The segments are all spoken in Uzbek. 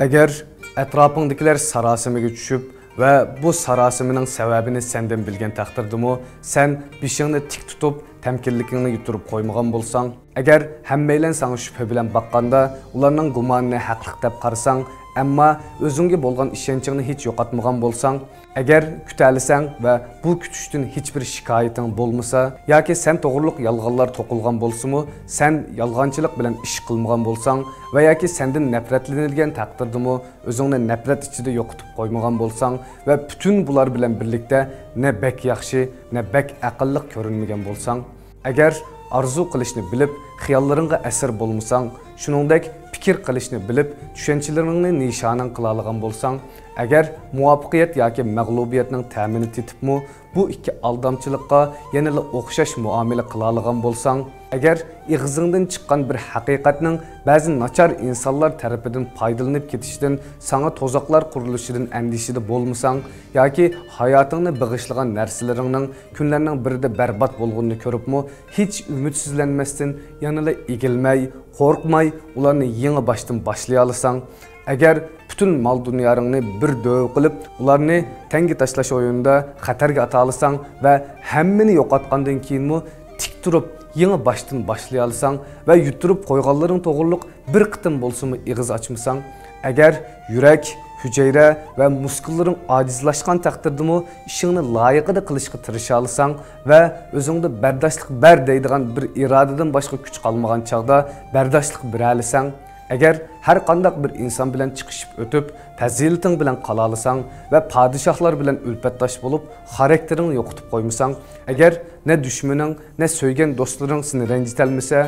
Agar atrofingdagilar sarosimiga tushib va bu sarosimining sababini sendan bilgan taqdirdami, sen beshingni tik tutib, temkinlikingni yuturib qo'ymagan bo'lsang, agar hammaylar sana shubha bilan baqqanda, ularning gumonini haqliq deb qarasang, ammo o'zingga bo'lgan ishonchingni hech yo'qotmagan bo'lsang, agar kutalisang va bu kutishdan hech bir shikoyating bo'lmasa, yoki sen to'g'riliq yolg'onlar to'qilgan bo'lsa-mu, sen yolg'onchilik bilan ish qilmagan bo'lsang va yoki sendan nafratlanilgan taqdirdami, o'zingni nafrat ichida yo'qotib qo'ymagan bo'lsang va butun bular bilan birlikda ne bek yaxshi, ne bek aqlli ko'rinmagan bo'lsang, agar arzu qilishni bilib, xiyollaringga asir bo'lmasang, shuningdek fikr qilishni bilib, tushunchalaringni nishonan qila olgan bo'lsang, agar muvaffaqiyat yoki mag'lubiyatning ta'mini tetibmi, bu ikki aldamchilikqa yanada o'xshash muomala qila olgan bo'lsang, agar ig'zingdan chiqqan bir haqiqatning ba'zi nachar insonlar tarafidan foydalanib ketishidan, sana to'zoqlar qurilishidan andishida bo'lmasang, yoki hayotingni bag'ishlagan narsalaringning kunlarning birida barbod bo'lganini ko'ribmi, hech umidsizlanmasdan, yanada egilmay, qo'rqmay ularni yangi boshdan boshlay olasang, agar bütün mal dunyoringni bir döv qilib, ularni tangi tashlash o'yinida xatarga atalasang va hammani yo'qotgandan keyinmi tik turib, yangi boshdan boshlay olsang va yuturib qo'yganlaring to'g'riliq bir qitim bo'lsa-mu ig'iz ochmasang, agar yurak, hujayra va muskullaring ojizlashgan taqdirdami ishingni loyiqida qilishga tirisha olsang va o'zingda bardoshlik bar deydigan bir irodadan boshqa kuch qolmagan chog'da bardoshlik biralisang, agar har qanday bir inson bilan chiqishib o'tib, fazilating bilan qalalasang va podshohlar bilan ulfatdosh bo'lib, xarakteringni yo'qotib qo'ymasang, agar ne dushmaning, ne so'ygan do'stlaring seni ranjitalmasa,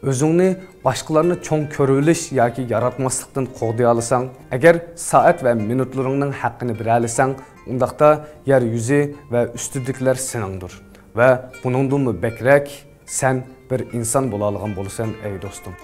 o'zingni boshqalarni cho'ng ko'rilish yoki yaratmaslikdan qo'g'day olasang, agar soat va minutlaringning haqqini beralasang, undaqda yer yuzi va ustidagilar seningdir. Va buningdan bekrak sen bir inson bo'la olgan bo'lsan ey do'stim.